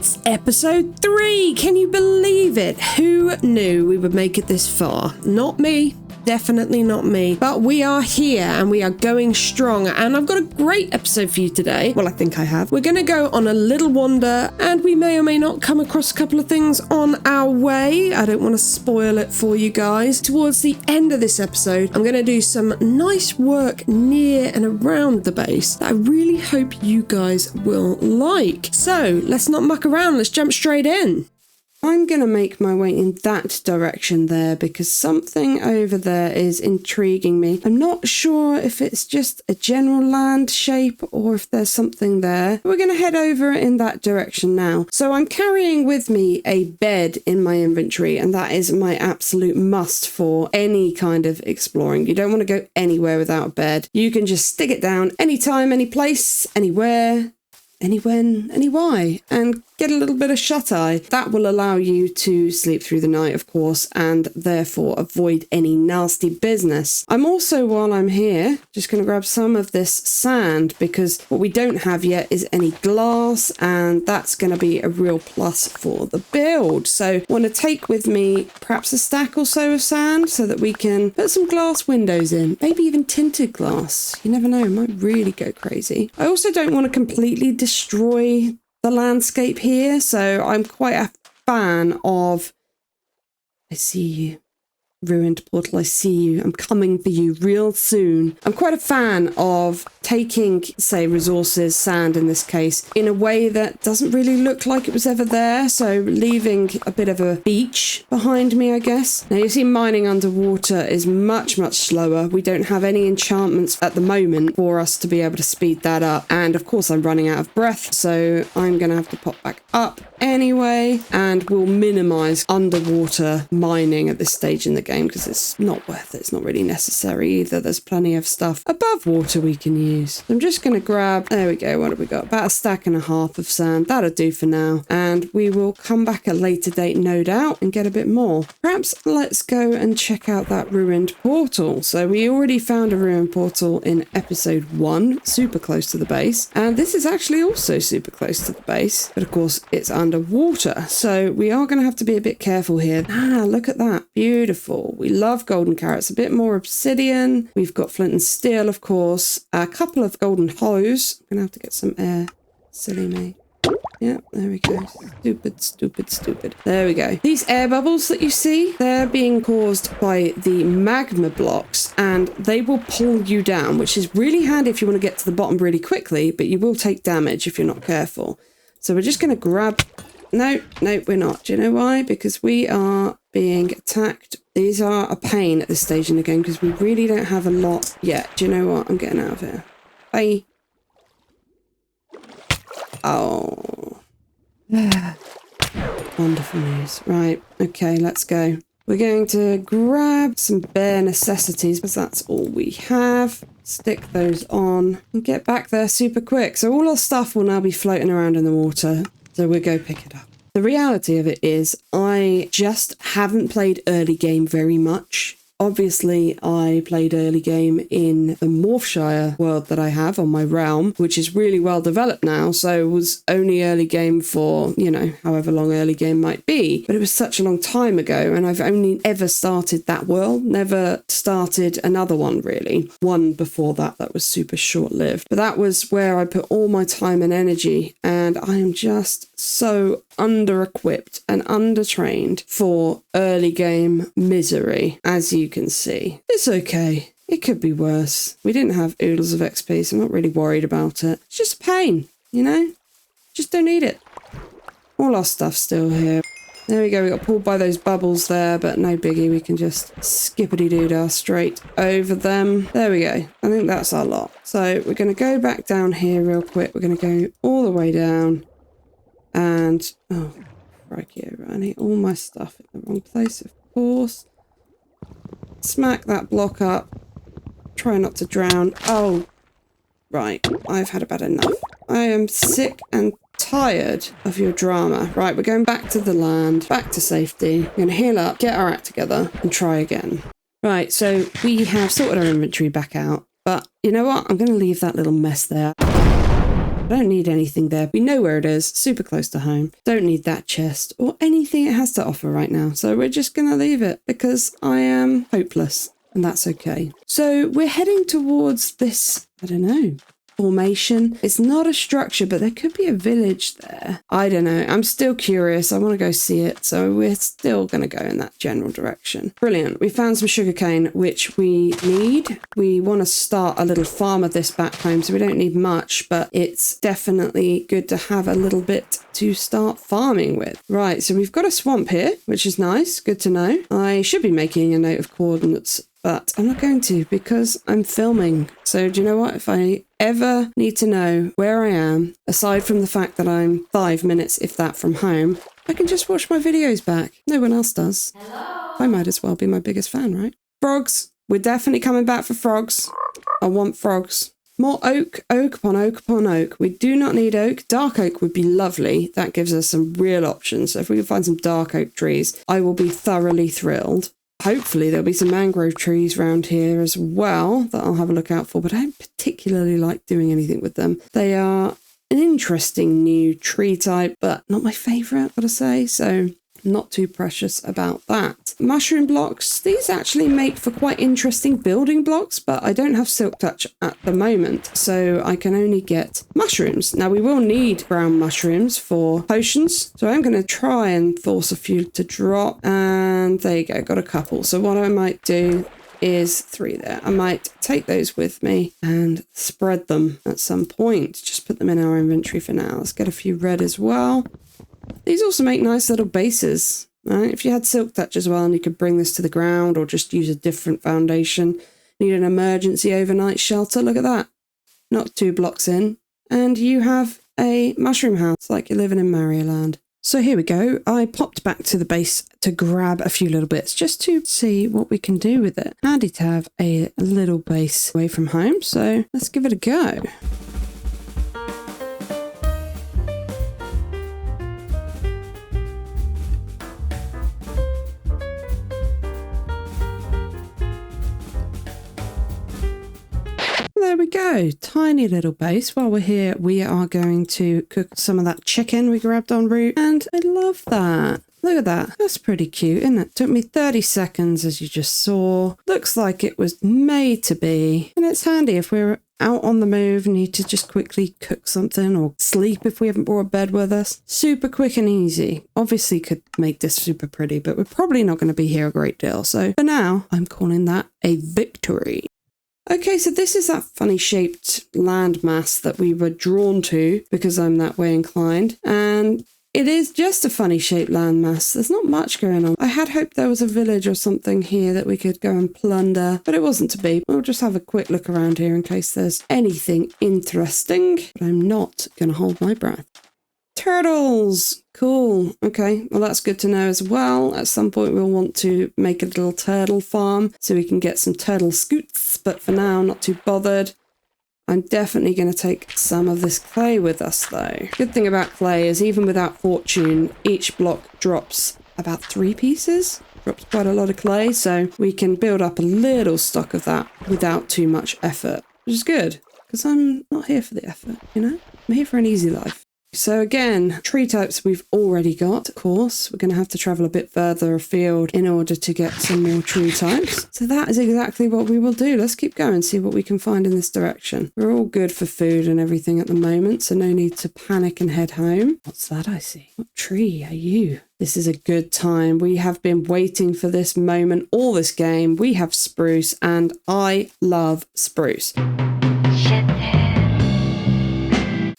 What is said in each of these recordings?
It's episode 3. Can you believe it? Who knew we would make it this far? Not me. Definitely not me. But we are here and we are going strong. And I've got a great episode for you today. Well, I think I have. We're going to go on a little wander and we may or may not come across a couple of things on our way. I don't want to spoil it for you guys. Towards the end of this episode, I'm going to do some nice work near and around the base that I really hope you guys will like. So let's not muck around. Let's jump straight in. I'm going to make my way in that direction there because something over there is intriguing me. I'm not sure if it's just a general land shape or if there's something there. We're going to head over in that direction now. So I'm carrying with me a bed in my inventory, and that is my absolute must for any kind of exploring. You don't want to go anywhere without a bed. You can just stick it down anytime, any place, anywhere, any when, any why, and get a little bit of shut-eye. That will allow you to sleep through the night, of course, and therefore avoid any nasty business. I'm also, while I'm here, just going to grab some of this sand because what we don't have yet is any glass, and that's going to be a real plus for the build. So I want to take with me perhaps a stack or so of sand so that we can put some glass windows in, maybe even tinted glass. You never know, it might really go crazy. I also don't want to completely destroy the landscape here, so I'm quite a fan of, I see you, ruined portal, I see you, I'm coming for you real soon. I'm quite a fan of taking, say, resources, sand in this case, in a way that doesn't really look like it was ever there, so leaving a bit of a beach behind me, I guess. Now you see mining underwater is much, much slower. We don't have any enchantments at the moment for us to be able to speed that up, and of course I'm running out of breath, so I'm gonna have to pop back up anyway, and we'll minimize underwater mining at this stage in the game because it's not worth it. It's not really necessary either. There's plenty of stuff above water we can use. I'm just going to grab, there we go, what have we got? About a stack and a half of sand. That'll do for now. And we will come back at a later date, no doubt, and get a bit more. Perhaps let's go and check out that ruined portal. So we already found a ruined portal in episode 1, super close to the base. And this is actually also super close to the base, but of course it's underwater. So we are going to have to be a bit careful here. Ah, look at that. Beautiful. We love golden carrots. A bit more obsidian. We've got flint and steel, of course. A couple of golden hose. I'm going to have to get some air. Silly me. Yeah, there we go. Stupid, stupid, stupid. There we go. These air bubbles that you see, they're being caused by the magma blocks, and they will pull you down, which is really handy if you want to get to the bottom really quickly, but you will take damage if you're not careful. So we're just going to grab... No, we're not. Do you know why? Because we are being attacked. These are a pain at this stage in the game because we really don't have a lot yet. Do you know what? I'm getting out of here. Bye. Oh. Wonderful news. Right. Okay, let's go. We're going to grab some bare necessities because that's all we have. Stick those on and get back there super quick. So all our stuff will now be floating around in the water. So we'll go pick it up. The reality of it is I just haven't played early game very much. Obviously, I played early game in the Morphshire world that I have on my realm, which is really well developed now. So it was only early game for, you know, however long early game might be. But it was such a long time ago, and I've only ever started that world, never started another one really. One before that was super short-lived. But that was where I put all my time and energy, and I am just so under-equipped and under-trained for early game misery, as you can see. It's okay. It could be worse. We didn't have oodles of XP, so I'm not really worried about it. It's just a pain, you know? Just don't need it. All our stuff's still here. There we go. We got pulled by those bubbles there, but no biggie. We can just skippity-doo-dah straight over them. There we go. I think that's our lot. So we're going to go back down here real quick. We're going to go all the way down. And, oh, crikey, I need all my stuff in the wrong place, of course. Smack that block up. Try not to drown. Oh, right. I've had about enough. I am sick and tired of your drama. Right, we're going back to the land, back to safety. We're going to heal up, get our act together, and try again. Right, so we have sorted our inventory back out. But you know what? I'm going to leave that little mess there. I don't need anything there. We know where it is, super close to home. Don't need that chest or anything it has to offer right now. So we're just going to leave it because I am hopeless, and that's okay. So we're heading towards this, I don't know, formation. It's not a structure, but there could be a village there. I don't know. I'm still curious. I want to go see it. So we're still going to go in that general direction. Brilliant. We found some sugarcane, which we need. We want to start a little farm of this back home, so we don't need much, but it's definitely good to have a little bit to start farming with. Right, so we've got a swamp here, which is nice. Good to know. I should be making a note of coordinates, but I'm not going to because I'm filming. So do you know what? If I ever need to know where I am, aside from the fact that I'm 5 minutes, if that, from home, I can just watch my videos back. No one else does. Hello? I might as well be my biggest fan, right? Frogs. We're definitely coming back for frogs. I want frogs. More oak, oak upon oak upon oak. We do not need oak. Dark oak would be lovely. That gives us some real options. So if we can find some dark oak trees, I will be thoroughly thrilled. Hopefully there'll be some mangrove trees around here as well that I'll have a look out for, but I don't particularly like doing anything with them. They are an interesting new tree type, but not my favourite, I've got to say, so not too precious about that. Mushroom blocks, these actually make for quite interesting building blocks, but I don't have silk touch at the moment, so I can only get mushrooms. Now we will need brown mushrooms for potions, so I'm going to try and force a few to drop, and there you go, got a couple. So what I might do is 3 there. I might take those with me and spread them at some point. Just put them in our inventory for now. Let's get a few red as well. These also make nice little bases. Right? If you had silk touch as well and you could bring this to the ground or just use a different foundation, need an emergency overnight shelter, look at that. Not 2 blocks in. And you have a mushroom house like you're living in Marioland. So here we go. I popped back to the base to grab a few little bits just to see what we can do with it. Handy to have a little base away from home, so let's give it a go. There we go, tiny little base. While we're here, we are going to cook some of that chicken we grabbed en route, and I love that. Look at that. That's pretty cute, isn't it? Took me 30 seconds, as you just saw. Looks like it was made to be, and it's handy if we're out on the move and need to just quickly cook something or sleep if we haven't brought a bed with us. Super quick and easy. Obviously could make this super pretty, but we're probably not going to be here a great deal. So for now, I'm calling that a victory. Okay, so this is that funny shaped landmass that we were drawn to because I'm that way inclined. And it is just a funny shaped landmass. There's not much going on. I had hoped there was a village or something here that we could go and plunder, but it wasn't to be. We'll just have a quick look around here in case there's anything interesting. But I'm not going to hold my breath. Turtles! Cool. Okay, well that's good to know as well. At some point we'll want to make a little turtle farm so we can get some turtle scoots, but for now, not too bothered. I'm definitely going to take some of this clay with us though. Good thing about clay is even without fortune, each block drops about 3 pieces. Drops quite a lot of clay, so we can build up a little stock of that without too much effort, which is good because I'm not here for the effort, you know? I'm here for an easy life. So again, tree types we've already got, of course. We're going to have to travel a bit further afield in order to get some more tree types. So that is exactly what we will do. Let's keep going, see what we can find in this direction. We're all good for food and everything at the moment, so no need to panic and head home. What's that I see? What tree are you? This is a good time. We have been waiting for this moment all this game. We have spruce, and I love spruce.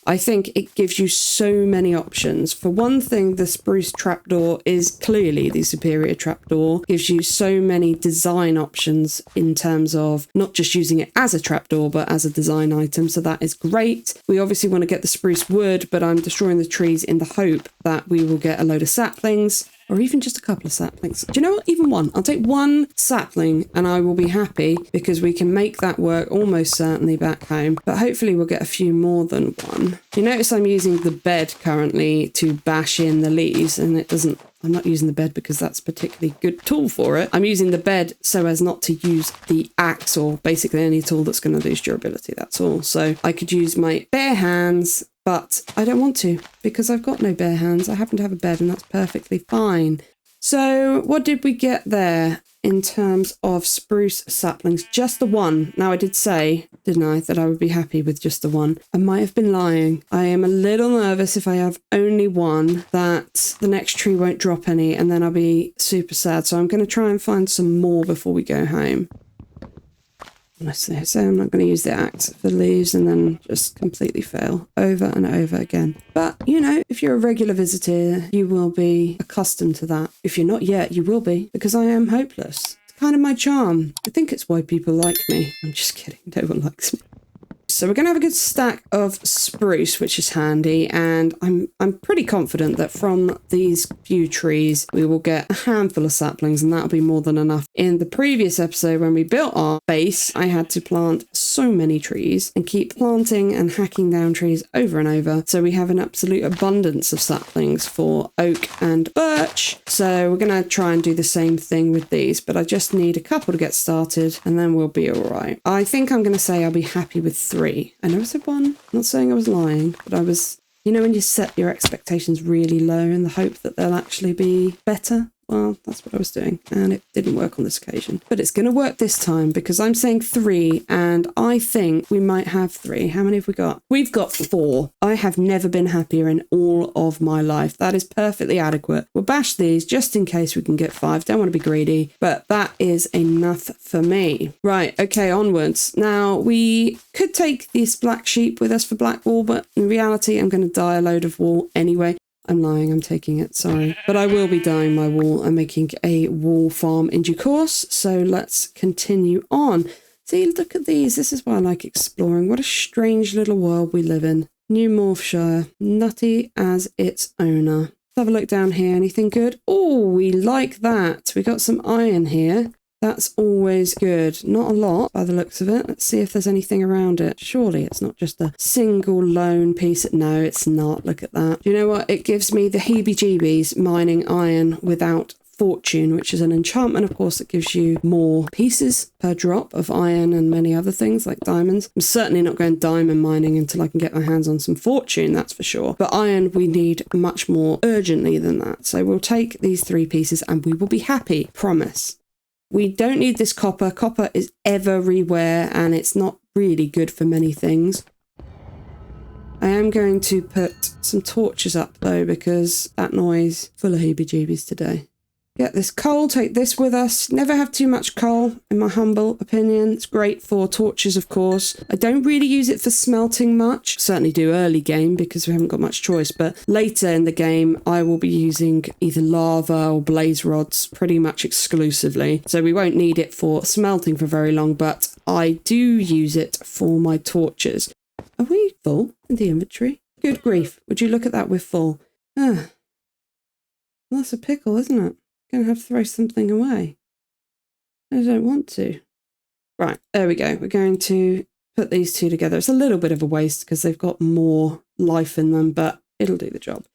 I think it gives you so many options. For one thing, the spruce trapdoor is clearly the superior trapdoor. Gives you so many design options in terms of not just using it as a trapdoor, but as a design item. So that is great. We obviously want to get the spruce wood, but I'm destroying the trees in the hope that we will get a load of saplings. Or even just a couple of saplings. Do you know what? Even one. I'll take 1 sapling and I will be happy because we can make that work almost certainly back home. But hopefully we'll get a few more than 1. You notice I'm using the bed currently to bash in the leaves, and it doesn't... I'm not using the bed because that's a particularly good tool for it. I'm using the bed so as not to use the axe or basically any tool that's going to lose durability. That's all. So I could use my bare hands but I don't want to because I've got no bare hands. I happen to have a bed and that's perfectly fine. So what did we get there in terms of spruce saplings? Just the one. Now I did say, didn't I, that I would be happy with just the one. I might have been lying. I am a little nervous if I have only one that the next tree won't drop any and then I'll be super sad. So I'm going to try and find some more before we go home. Honestly, so I'm not going to use the axe for leaves and then just completely fail over and over again. But, you know, if you're a regular visitor, you will be accustomed to that. If you're not yet, you will be, because I am hopeless. It's kind of my charm. I think it's why people like me. I'm just kidding. No one likes me. So we're going to have a good stack of spruce, which is handy, and I'm pretty confident that from these few trees we will get a handful of saplings, and that'll be more than enough. In the previous episode when we built our base, I had to plant so many trees and keep planting and hacking down trees over and over, so we have an absolute abundance of saplings for oak and birch. So we're going to try and do the same thing with these, but I just need a couple to get started and then we'll be all right. I think I'm going to say I'll be happy with 3. I never said 1. I'm not saying I was lying, but I was, you know, when you set your expectations really low in the hope that they'll actually be better. Well, that's what I was doing, and it didn't work on this occasion. But it's going to work this time because I'm saying 3, and I think we might have 3. How many have we got? We've got 4. I have never been happier in all of my life. That is perfectly adequate. We'll bash these just in case we can get 5. Don't want to be greedy, but that is enough for me. Right, okay, onwards. Now, we could take this black sheep with us for black wool, but in reality, I'm going to dye a load of wool anyway. I'm lying, I'm taking it, sorry. But I will be dyeing my wool. I'm making a wool farm in due course, so let's continue on. See, look at these. This is why I like exploring. What a strange little world we live in. New Morphshire, nutty as its owner. Let's have a look down here. Anything good? Oh, we like that. We got some iron here. That's always good. Not a lot by the looks of it. Let's see if there's anything around it. Surely it's not just a single lone piece. No, it's not. Look at that. Do you know what? It gives me the heebie-jeebies mining iron without fortune, which is an enchantment, of course, that gives you more pieces per drop of iron and many other things like diamonds. I'm certainly not going diamond mining until I can get my hands on some fortune, that's for sure. But iron we need much more urgently than that. So we'll take these 3 pieces and we will be happy. Promise. We don't need this copper. Copper is everywhere and it's not really good for many things. I am going to put some torches up though because that noise full of heebie-jeebies today. Get this coal, take this with us. Never have too much coal, in my humble opinion. It's great for torches, of course. I don't really use it for smelting much. Certainly do early game because we haven't got much choice. But later in the game, I will be using either lava or blaze rods pretty much exclusively. So we won't need it for smelting for very long, but I do use it for my torches. Are we full in the inventory? Good grief. Would you look at that, we're full. Well, that's a pickle, isn't it? Going to have to throw something away. I don't want to. Right, there we go. We're going to put these 2 together. It's a little bit of a waste because they've got more life in them, but it'll do the job.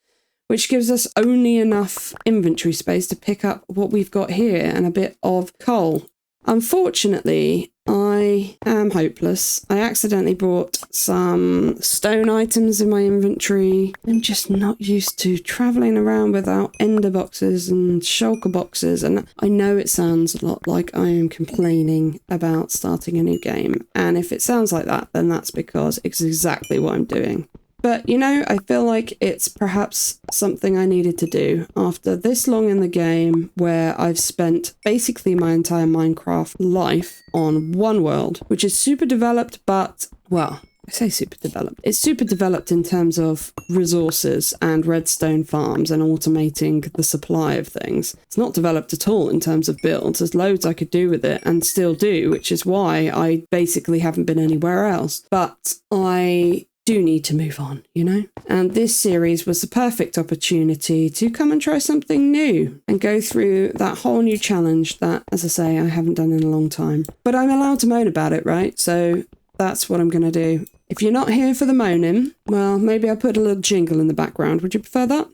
Which gives us only enough inventory space to pick up what we've got here and a bit of coal. Unfortunately, I am hopeless. I accidentally brought some stone items in my inventory. I'm just not used to traveling around without ender boxes and shulker boxes. And I know it sounds a lot like I am complaining about starting a new game. And if it sounds like that, then that's because it's exactly what I'm doing. But, you know, I feel like it's perhaps something I needed to do after this long in the game where I've spent basically my entire Minecraft life on one world, which is super developed, but, well, I say super developed. It's super developed in terms of resources and redstone farms and automating the supply of things. It's not developed at all in terms of builds. There's loads I could do with it and still do, which is why I basically haven't been anywhere else. But I do need to move on, you know? And this series was the perfect opportunity to come and try something new and go through that whole new challenge that, as I say, I haven't done in a long time. But I'm allowed to moan about it, right? So that's what I'm going to do. If you're not here for the moaning, well, maybe I'll put a little jingle in the background. Would you prefer that?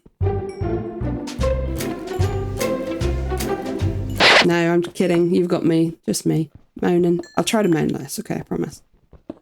No, I'm kidding. You've got me. Just me. Moaning. I'll try to moan less. Okay, I promise.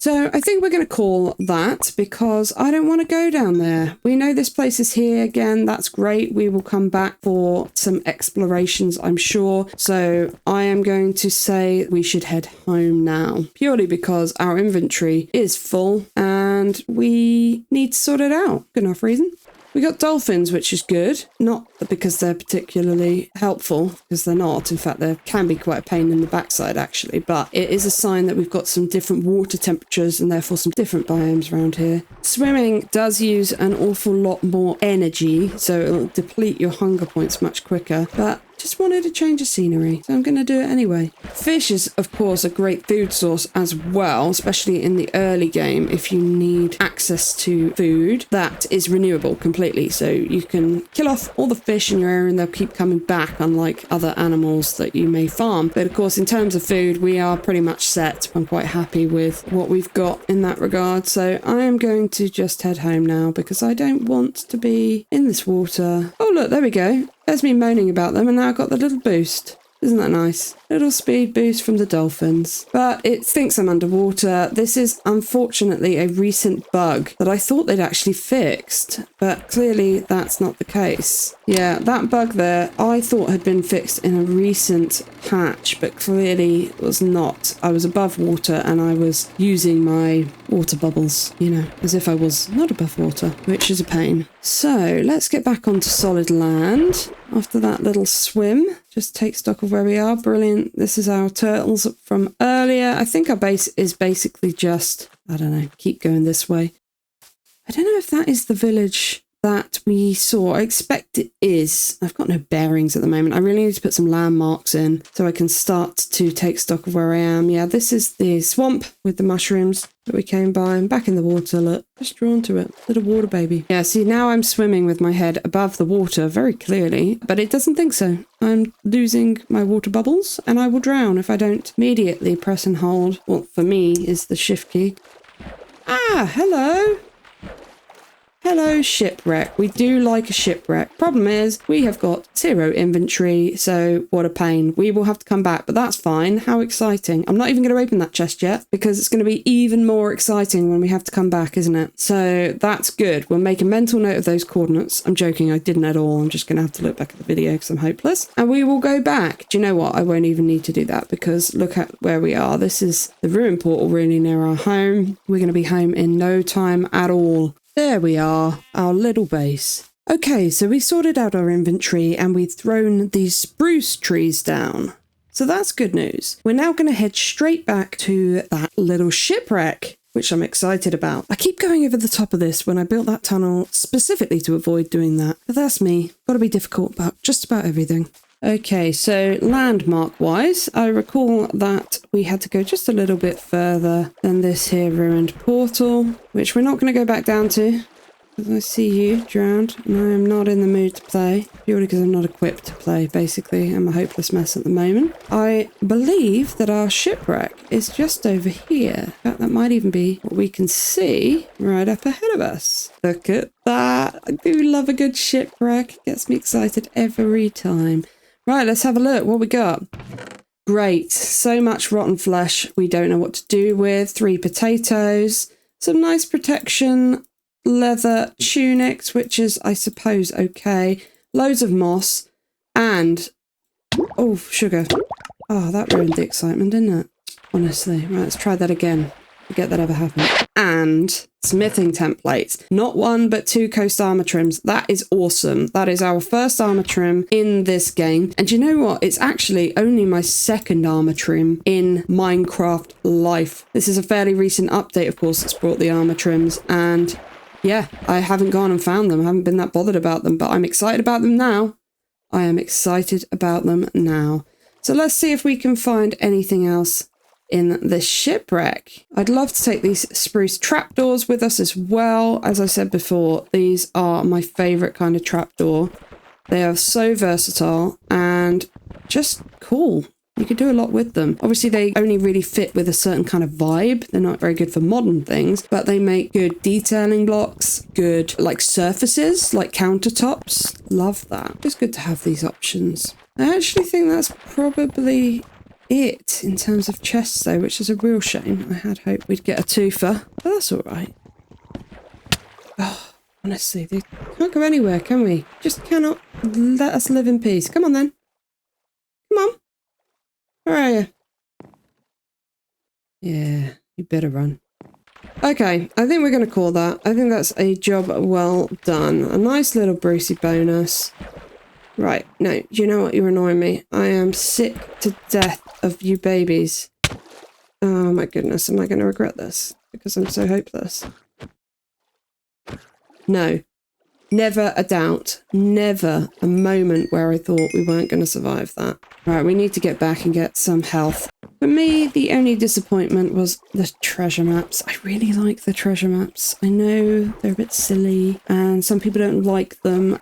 So I think we're going to call that because I don't want to go down there. We know this place is here again. That's great. We will come back for some explorations, I'm sure. So I am going to say we should head home now, purely because our inventory is full and we need to sort it out. Good enough reason. We got dolphins, which is good. Not because they're particularly helpful, because they're not. In fact, they can be quite a pain in the backside, actually. But it is a sign that we've got some different water temperatures and therefore some different biomes around here. Swimming does use an awful lot more energy, so it'll deplete your hunger points much quicker. But just wanted a change of scenery, so I'm going to do it anyway. Fish is, of course, a great food source as well, especially in the early game if you need access to food that is renewable completely. So you can kill off all the fish in your area and they'll keep coming back, unlike other animals that you may farm. But of course, in terms of food, we are pretty much set. I'm quite happy with what we've got in that regard. So I am going to just head home now because I don't want to be in this water. Oh, look, there we go. There's me moaning about them and now I've got the little boost. Isn't that nice? Little speed boost from the dolphins. But it thinks I'm underwater. This is unfortunately a recent bug that I thought they'd actually fixed, but clearly that's not the case. Yeah, that bug there I thought had been fixed in a recent patch, but clearly was not. I was above water and I was using my water bubbles, you know, as if I was not above water, which is a pain. So let's get back onto solid land after that little swim. Just take stock of where we are. Brilliant. This is our turtles from earlier. I think our base is basically just, I don't know, keep going this way. I don't know if that is the village that we saw. I expect it is. I've got no bearings at the moment. I really need to put some landmarks in so I can start to take stock of where I am. Yeah, this is the swamp with the mushrooms that we came by. I'm back in the water, look. Just drawn to it. Little water baby. Yeah, see, now I'm swimming with my head above the water very clearly, but it doesn't think so. I'm losing my water bubbles and I will drown if I don't immediately press and hold what for me is the shift key. Ah, hello. Hello, shipwreck. We do like a shipwreck. Problem is, we have got 0 inventory, so what a pain. We will have to come back, but that's fine. How exciting. I'm not even going to open that chest yet, because it's going to be even more exciting when we have to come back, isn't it? So that's good. We'll make a mental note of those coordinates. I'm joking, I didn't at all. I'm just going to have to look back at the video because I'm hopeless. And we will go back. Do you know what? I won't even need to do that, because look at where we are. This is the ruin portal really near our home. We're going to be home in no time at all. There we are, our little base. Okay, so we sorted out our inventory and we've thrown these spruce trees down. So that's good news. We're now going to head straight back to that little shipwreck, which I'm excited about. I keep going over the top of this when I built that tunnel specifically to avoid doing that. But that's me. Got to be difficult about just about everything. Okay, so landmark-wise, I recall that we had to go just a little bit further than this here ruined portal, which we're not going to go back down to, because I see you drowned, and I am not in the mood to play, purely because I'm not equipped to play, basically. I'm a hopeless mess at the moment. I believe that our shipwreck is just over here. In fact, that might even be what we can see right up ahead of us. Look at that. I do love a good shipwreck. It gets me excited every time. Right, let's have a look. What we got? Great. So much rotten flesh we don't know what to do with. 3 potatoes. Some nice protection. Leather tunics, which is, I suppose, okay. Loads of moss. And... oh, sugar. Oh, that ruined the excitement, didn't it? Honestly. Right, let's try that again. Forget that ever happened. And smithing templates. Not 1, but 2 coast armor trims. That is awesome. That is our first armor trim in this game. And you know what? It's actually only my 2nd armor trim in Minecraft life. This is a fairly recent update, of course, that's brought the armor trims. And yeah, I haven't gone and found them. I haven't been that bothered about them, but I'm excited about them now. I am excited about them now. So let's see if we can find anything else in this shipwreck. I'd love to take these spruce trapdoors with us as well. As I said before, these are my favourite kind of trapdoor. They are so versatile and just cool. You can do a lot with them. Obviously, they only really fit with a certain kind of vibe. They're not very good for modern things, but they make good detailing blocks, good like surfaces, like countertops. Love that. Just good to have these options. I actually think that's probably it in terms of chests though, which is a real shame. I had hoped we'd get a twofer, but that's all right. Oh, honestly, they can't go anywhere, can we? Just cannot let us live in peace. Come on then. Come on. Where are you? Yeah, you better run. Okay, I think we're going to call that. I think that's a job well done. A nice little Sprucie bonus. Right, no, you know what? You're annoying me. I am sick to death of you babies. Oh my goodness, am I going to regret this? Because I'm so hopeless. No. Never a doubt. Never a moment where I thought we weren't going to survive that. Right, we need to get back and get some health. For me, the only disappointment was the treasure maps. I really like the treasure maps. I know they're a bit silly and some people don't like them.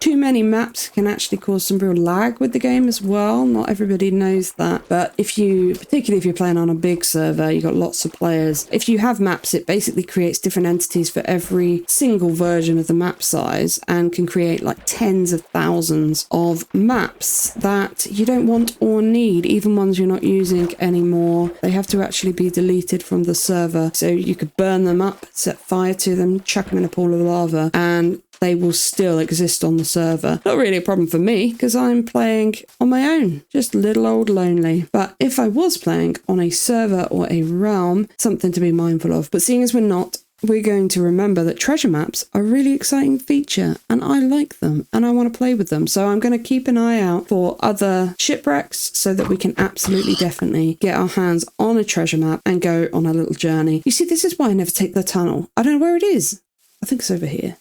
Too many maps can actually cause some real lag with the game as well. Not everybody knows that. But particularly if you're playing on a big server, you've got lots of players. If you have maps, it basically creates different entities for every single version of the map size and can create like tens of thousands of maps that you don't want or need, even ones you're not using anymore. They have to actually be deleted from the server. So you could burn them up, set fire to them, chuck them in a pool of lava, and they will still exist on the server. Not really a problem for me because I'm playing on my own, just little old lonely. But if I was playing on a server or a realm, something to be mindful of. But seeing as we're not, we're going to remember that treasure maps are a really exciting feature and I like them and I want to play with them. So I'm going to keep an eye out for other shipwrecks so that we can absolutely definitely get our hands on a treasure map and go on a little journey. You see, this is why I never take the tunnel. I don't know where it is. I think it's over here.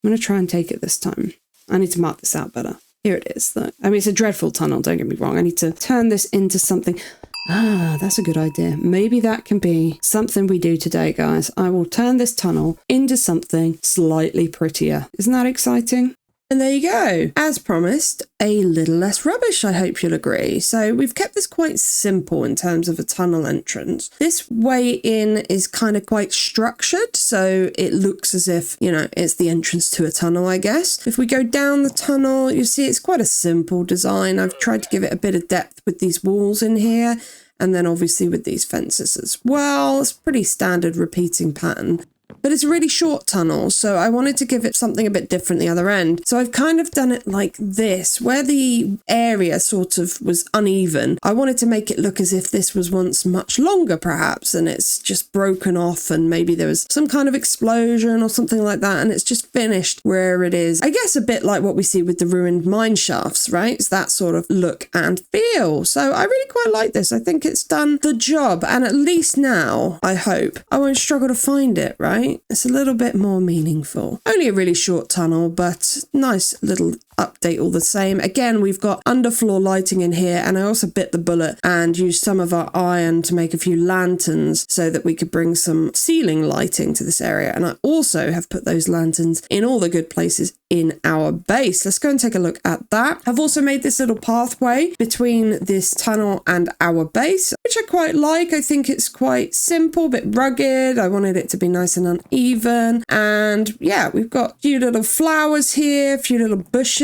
I'm going to try and take it this time. I need to mark this out better. Here it is. Look. I mean, it's a dreadful tunnel, don't get me wrong. I need to turn this into something. Ah, that's a good idea. Maybe that can be something we do today, guys. I will turn this tunnel into something slightly prettier. Isn't that exciting? And there you go. As promised, a little less rubbish, I hope you'll agree. So we've kept this quite simple in terms of a tunnel entrance. This way in is kind of quite structured, so it looks as if, you know, it's the entrance to a tunnel, I guess. If we go down the tunnel, you see it's quite a simple design. I've tried to give it a bit of depth with these walls in here, and then obviously with these fences as well. It's pretty standard repeating pattern. But it's a really short tunnel, so I wanted to give it something a bit different the other end. So I've kind of done it like this, where the area sort of was uneven. I wanted to make it look as if this was once much longer, perhaps, and it's just broken off and maybe there was some kind of explosion or something like that, and it's just finished where it is. I guess a bit like what we see with the ruined mine shafts, right? It's that sort of look and feel. So I really quite like this. I think it's done the job, and at least now, I hope, I won't struggle to find it, right? It's a little bit more meaningful. Only a really short tunnel, but nice little update all the same. Again, we've got underfloor lighting in here, and I also bit the bullet and used some of our iron to make a few lanterns so that we could bring some ceiling lighting to this area. And I also have put those lanterns in all the good places in our base. Let's go and take a look at that. I've also made this little pathway between this tunnel and our base, which I quite like. I think it's quite simple, a bit rugged. I wanted it to be nice and uneven. And yeah, we've got a few little flowers here, a few little bushes.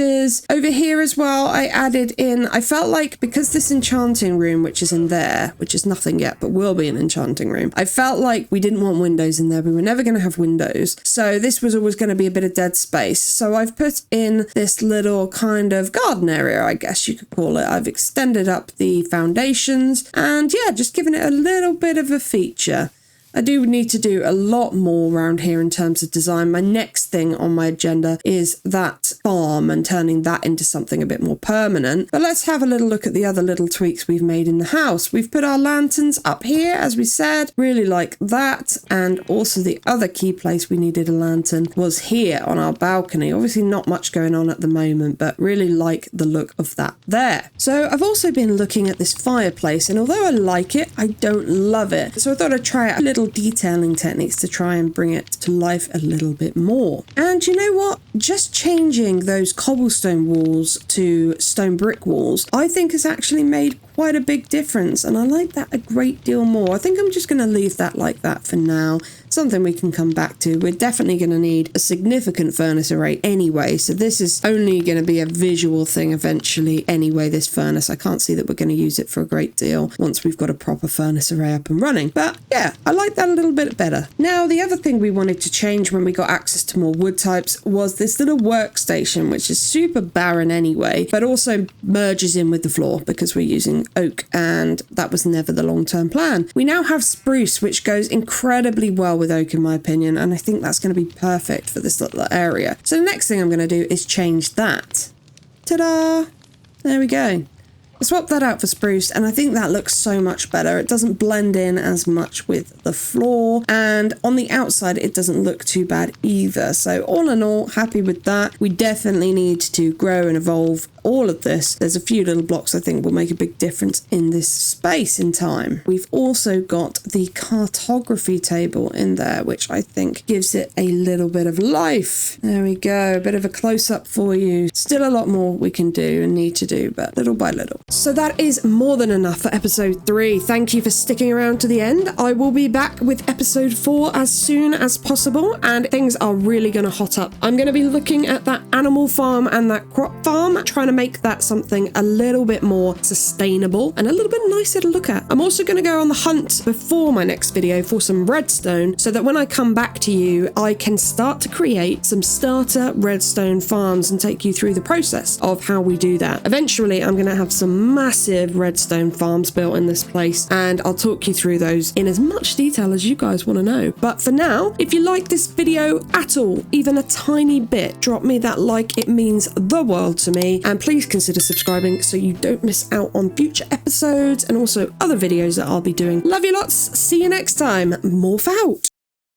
Over here as well, I added in, I felt like because this enchanting room, which is in there, which is nothing yet, but will be an enchanting room, I felt like we didn't want windows in there. We were never going to have windows. So this was always going to be a bit of dead space. So I've put in this little kind of garden area, I guess you could call it. I've extended up the foundations and yeah, just given it a little bit of a feature. I do need to do a lot more around here in terms of design. My next thing on my agenda is that farm and turning that into something a bit more permanent. But let's have a little look at the other little tweaks we've made in the house. We've put our lanterns up here, as we said. Really like that. And also the other key place we needed a lantern was here on our balcony. Obviously not much going on at the moment, but really like the look of that there. So I've also been looking at this fireplace, and although I like it, I don't love it. So I thought I'd try a little detailing techniques to try and bring it to life a little bit more. And you know what? Just changing those cobblestone walls to stone brick walls, I think has actually made quite a big difference, and I like that a great deal more. I think I'm just going to leave that like that for now. Something we can come back to. We're definitely going to need a significant furnace array anyway, so this is only going to be a visual thing eventually anyway, this furnace. I can't see that we're going to use it for a great deal once we've got a proper furnace array up and running. But yeah, I like that a little bit better. Now, the other thing we wanted to change when we got access to more wood types was this little workstation, which is super barren anyway, but also merges in with the floor because we're using oak, and that was never the long-term plan. We now have spruce, which goes incredibly well with oak in my opinion, and I think that's going to be perfect for this little area. So the next thing I'm going to do is change that. Ta-da! There we go. I swapped that out for spruce, and I think that looks so much better. It doesn't blend in as much with the floor, and on the outside it doesn't look too bad either. So all in all, happy with that. We definitely need to grow and evolve all of this. There's a few little blocks I think will make a big difference in this space in time. We've also got the cartography table in there, which I think gives it a little bit of life. There we go, a bit of a close-up for you. Still a lot more we can do and need to do, but little by little. So that is more than enough for episode 3. Thank you for sticking around to the end. I will be back with episode 4 as soon as possible, and things are really going to hot up. I'm going to be looking at that animal farm and that crop farm, trying to make that something a little bit more sustainable and a little bit nicer to look at. I'm also going to go on the hunt before my next video for some redstone, so that when I come back to you, I can start to create some starter redstone farms and take you through the process of how we do that. Eventually, I'm going to have some massive redstone farms built in this place, and I'll talk you through those in as much detail as you guys want to know. But for now, if you like this video at all, even a tiny bit, drop me that like. It means the world to me, and please consider subscribing so you don't miss out on future episodes and also other videos that I'll be doing. Love you lots. See you next time. Morph out.